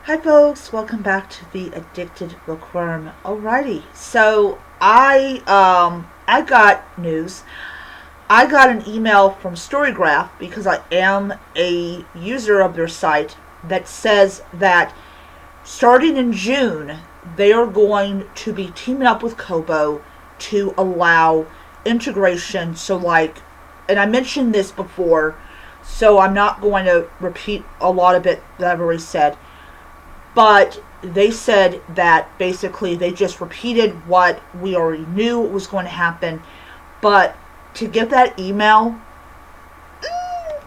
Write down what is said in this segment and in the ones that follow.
Hi folks, welcome back to the Addicted Bookworm. Alrighty, so I got news. I got an email from Storygraph because I am a user of their site that says that starting in June they are going to be teaming up with Kobo to allow integration. So and I mentioned this before, so I'm not going to repeat a lot of it that I've already said. But they said that basically they just repeated what we already knew was going to happen. But to get that email,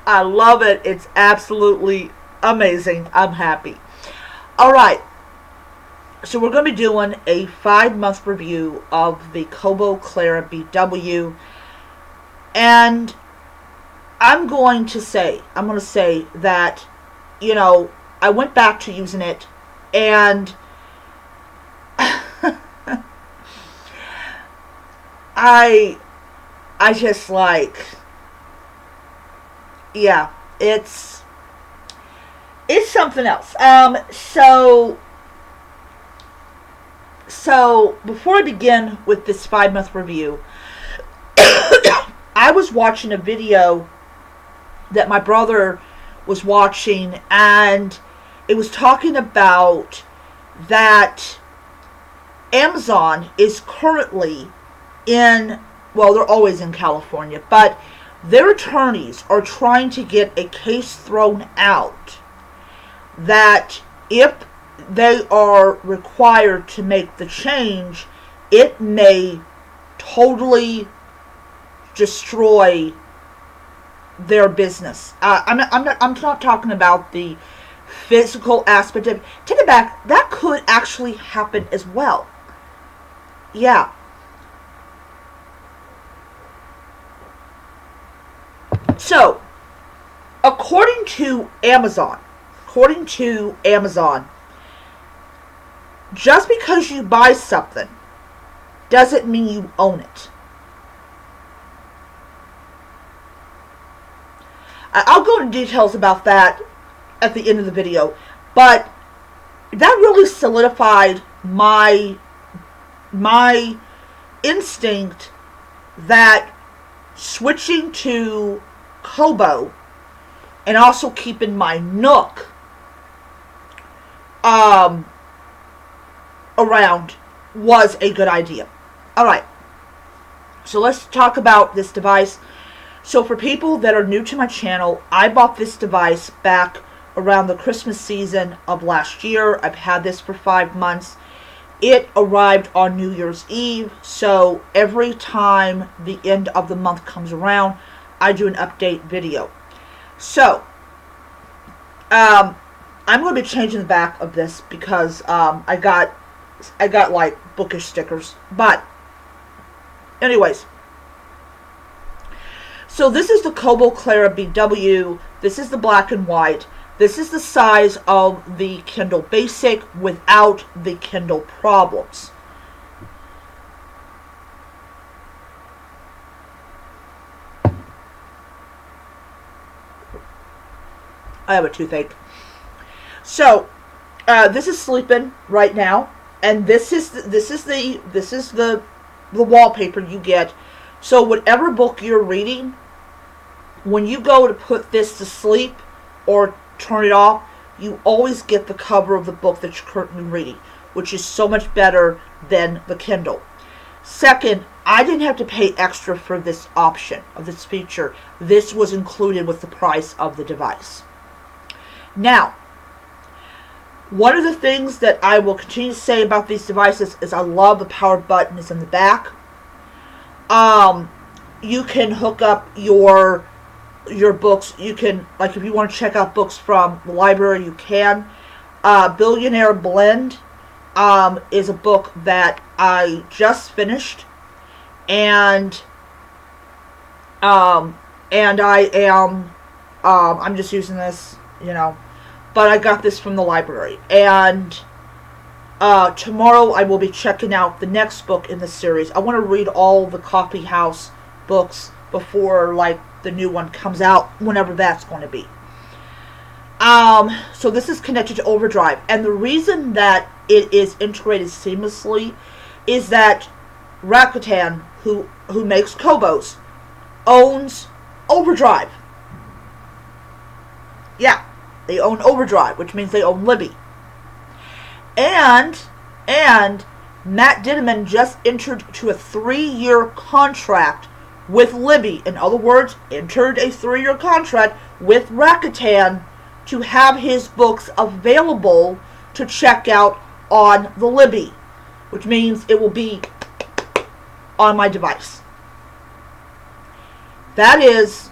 I love it. It's absolutely amazing. I'm happy. All right. So we're going to be doing a 5-month review of the Kobo Clara BW. And I'm going to say that, I went back to using it. And I just it's something else. So before I begin with this 5-month review, I was watching a video that my brother was watching, and it was talking about that Amazon is currently they're always in California, but their attorneys are trying to get a case thrown out that if they are required to make the change, it may totally destroy their business. I'm not talking about the physical aspect of it. Take it back. That could actually happen as well. Yeah. So, according to Amazon, just because you buy something doesn't mean you own it. I'll go into details about that at the end of the video, but that really solidified my instinct that switching to Kobo and also keeping my Nook around was a good idea. Alright, so let's talk about this device. So for people that are new to my channel, I bought this device back around the Christmas season of last year. I've had this for 5 months. It arrived on New Year's Eve, so every time the end of the month comes around, I do an update video. So, I'm going to be changing the back of this because I got like bookish stickers. But, anyways. So this is the Kobo Clara BW. This is the black and white. This is the size of the Kindle Basic without the Kindle problems. I have a toothache. So, this is sleeping right now, and this is the wallpaper you get. So whatever book you're reading, when you go to put this to sleep or turn it off, you always get the cover of the book that you're currently reading, which is so much better than the Kindle. Second, I didn't have to pay extra for this option, of this feature. This was included with the price of the device. Now, one of the things that I will continue to say about these devices is I love the power button is in the back. You can hook up your books. You can, like, if you want to check out books from the library, you can. Billionaire Blend is a book that I just finished, and I am I'm just using this, but I got this from the library, and tomorrow I will be checking out the next book in the series. I want to read all the Coffee House books before, the new one comes out, whenever that's going to be. So this is connected to Overdrive, and the reason that it is integrated seamlessly is that Rakuten, who makes Kobos, owns Overdrive. Yeah, they own Overdrive, which means they own Libby. And Matt Dineman just entered to a 3-year contract with Libby. In other words, entered a 3-year contract with Rakuten to have his books available to check out on the Libby, which means it will be on my device. That has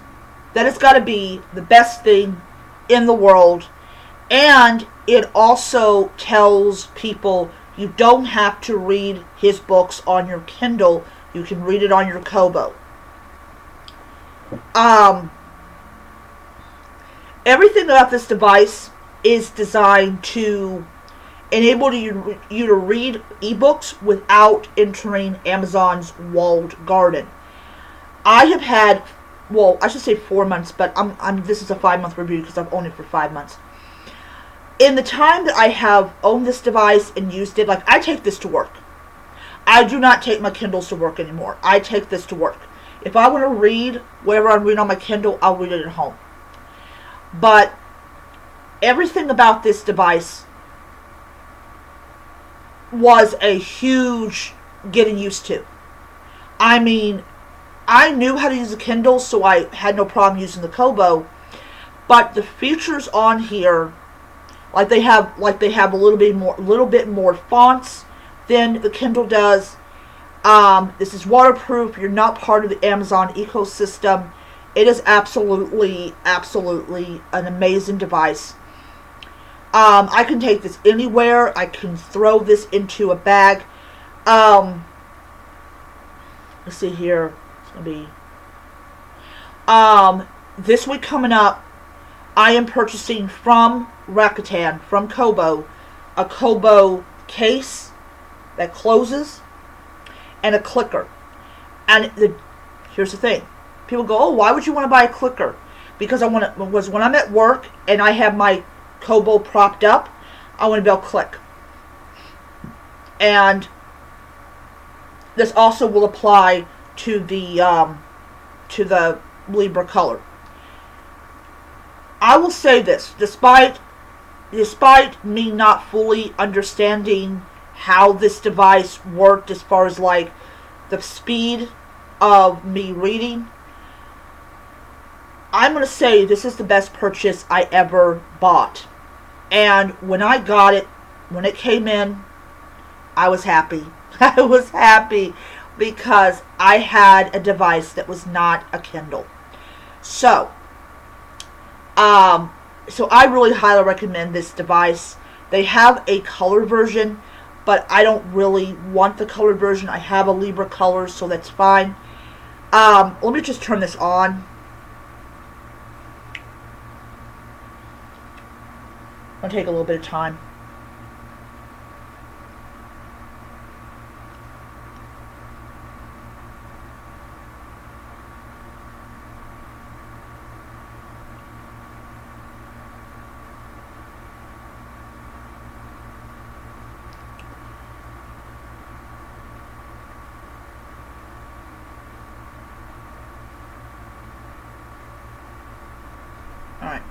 got to be the best thing in the world. And it also tells people you don't have to read his books on your Kindle. You can read it on your Kobo. Everything about this device is designed to enable you to read ebooks without entering Amazon's walled garden. I have had, well, I should say 4 months, but this is a 5-month review because I've owned it for 5 months. In the time that I have owned this device and used it, like, I take this to work. I do not take my Kindles to work anymore. I take this to work. If I want to read whatever I'm reading on my Kindle, I'll read it at home. But everything about this device was a huge getting used to. I mean, I knew how to use a Kindle, so I had no problem using the Kobo. But the features on here, like they have a little bit more fonts than the Kindle does. This is waterproof. You're not part of the Amazon ecosystem. It is absolutely an amazing device. I can take this anywhere. I can throw this into a bag. Let's see here. It's gonna be this week coming up. I am purchasing from Rakuten, from Kobo, a Kobo case that closes and a clicker. And here's the thing. People go, oh, why would you want to buy a clicker? Because when I'm at work and I have my Kobo propped up, I want to be able to click. And this also will apply to the Libra color. I will say this, despite me not fully understanding how this device worked as far as like the speed of me reading, I'm going to say this is the best purchase I ever bought. And when I got it, when it came in, I was happy. I was happy because I had a device that was not a Kindle. So I really highly recommend this device. They have a color version, but I don't really want the color version. I have a Libra color, so that's fine. Let me just turn this on. It'll take a little bit of time. Alright.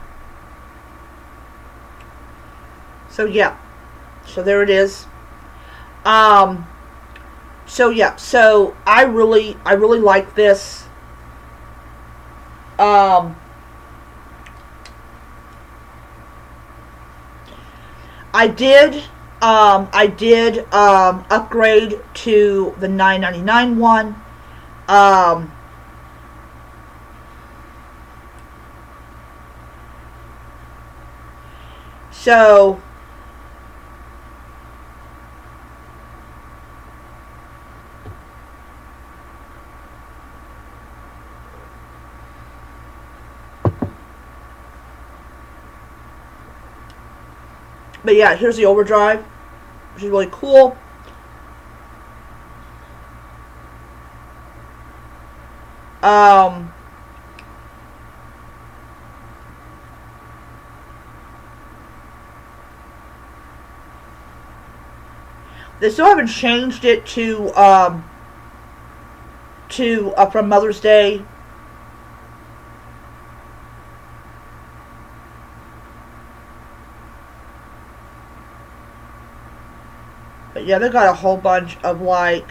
So yeah. So there it is. So yeah. So I really like this. I did upgrade to the $9.99 one. So but yeah, here's the overdrive, which is really cool. They still haven't changed it to from Mother's Day. But yeah, they got a whole bunch of like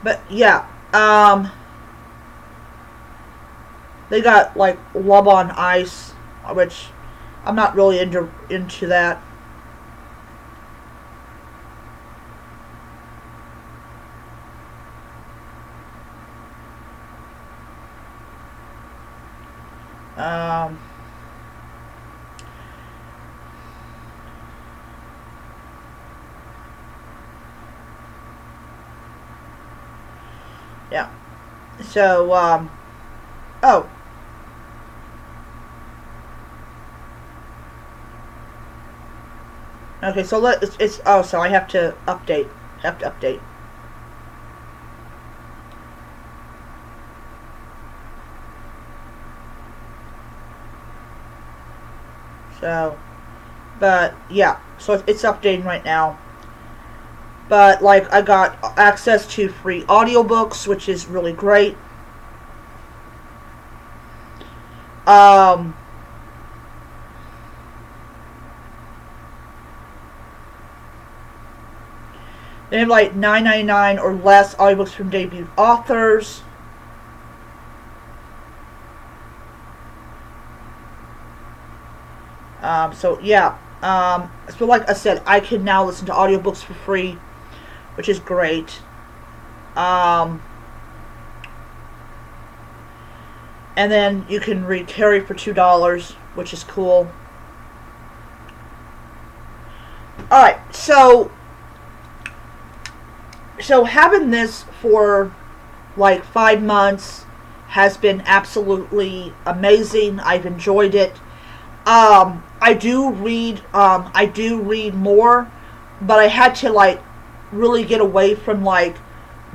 but yeah, they got like Love on Ice, which I'm not really into that. Um, yeah. So oh, okay. So it's oh, so I have to update. Have to update. So, but yeah, so it's updating right now. But like I got access to free audiobooks, which is really great. Um, they have like $9.99 or less audiobooks from debut authors. So yeah. So like I said, I can now listen to audiobooks for free, which is great. Um, and then you can read Carrie for $2, which is cool. Alright, so having this for like 5 months has been absolutely amazing. I've enjoyed it. I do read more, but I had to like really get away from like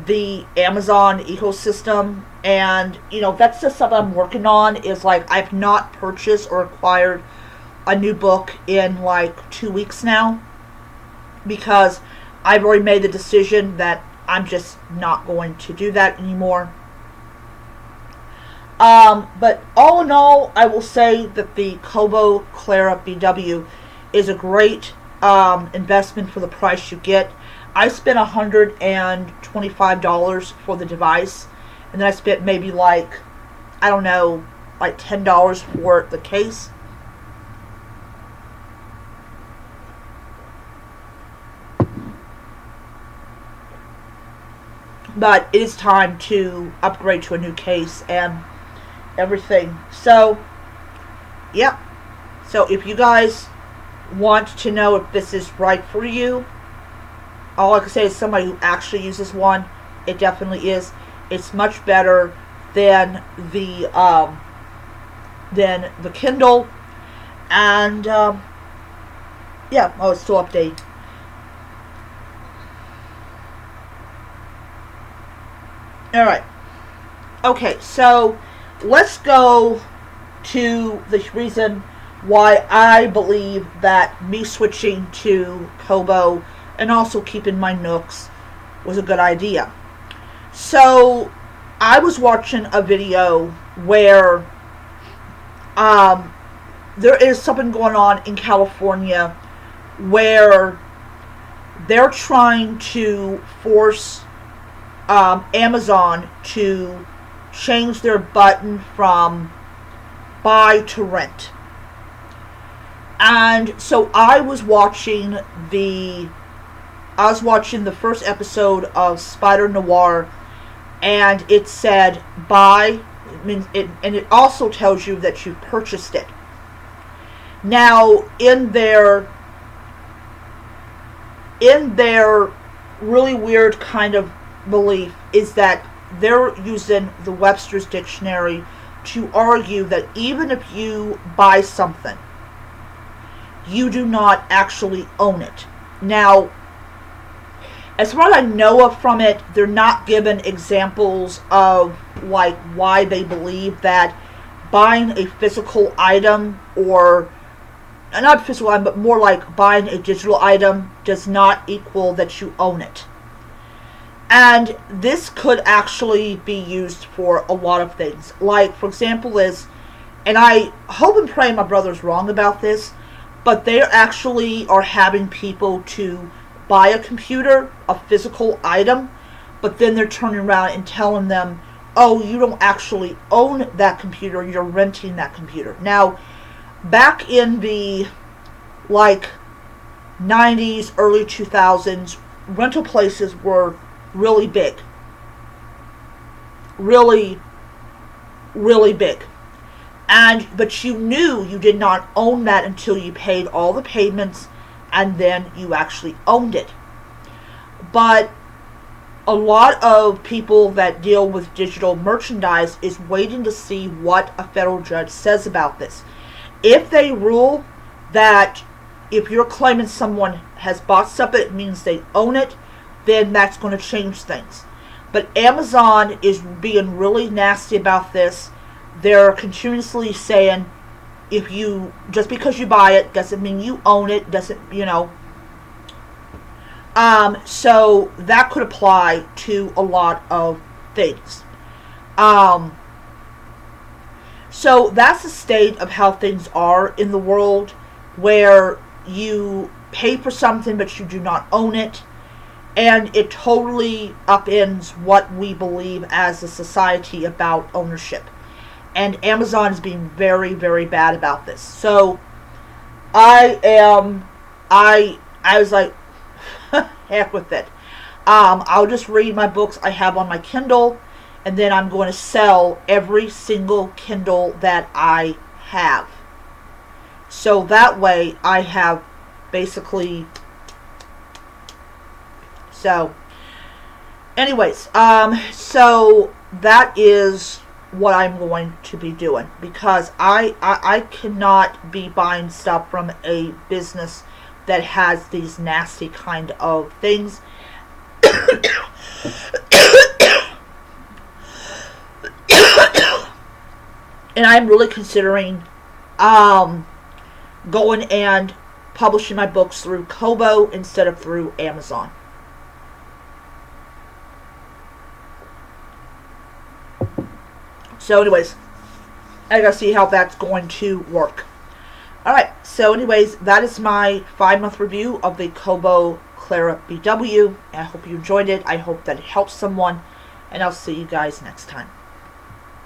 the Amazon ecosystem, and that's just something I'm working on. Is like I've not purchased or acquired a new book in like 2 weeks now, because I've already made the decision that I'm just not going to do that anymore. But all in all, I will say that the Kobo Clara BW is a great investment for the price you get. I spent $125 for the device, and then I spent maybe like, I don't know, like $10 for the case. But it is time to upgrade to a new case and everything. So, yeah. So if you guys want to know if this is right for you, all I can say is somebody who actually uses one, it definitely is. It's much better than the Kindle, and yeah. Oh, it's still updating. All right. Okay, so let's go to the reason why I believe that me switching to Kobo and also keeping my Nooks was a good idea. So I was watching a video where there is something going on in California where they're trying to force Amazon to change their button from buy to rent. And so I was watching the first episode of Spider Noir, and it said buy, and it also tells you that you purchased it. Now, in their really weird kind of belief is that they're using the Webster's Dictionary to argue that even if you buy something, you do not actually own it. Now, as far as I know of from it, they're not given examples of like why they believe that, buying a physical item, or not physical item, but more like buying a digital item, does not equal that you own it. And this could actually be used for a lot of things. Like, for example, and I hope and pray my brother's wrong about this, but they actually are having people to buy a computer, a physical item, but then they're turning around and telling them, oh, you don't actually own that computer, you're renting that computer. Now, back in the, 90s, early 2000s, rental places were really big. Really, really big. But you knew you did not own that until you paid all the payments, and then you actually owned it. But a lot of people that deal with digital merchandise is waiting to see what a federal judge says about this. If they rule that if you're claiming someone has bought something, it means they own it, then that's going to change things. But Amazon is being really nasty about this. They're continuously saying, just because you buy it doesn't mean you own it, so that could apply to a lot of things. So that's the state of how things are in the world, where you pay for something but you do not own it, and it totally upends what we believe as a society about ownership. And Amazon is being very, very bad about this. So I was like, heck with it. I'll just read my books I have on my Kindle, and then I'm going to sell every single Kindle that I have. So that way I have basically... So, anyways, so that is what I'm going to be doing, because I cannot be buying stuff from a business that has these nasty kind of things. And I'm really considering going and publishing my books through Kobo instead of through Amazon. So anyways, I gotta see how that's going to work. Alright, so anyways, that is my 5-month review of the Kobo Clara BW. I hope you enjoyed it. I hope that it helps someone. And I'll see you guys next time.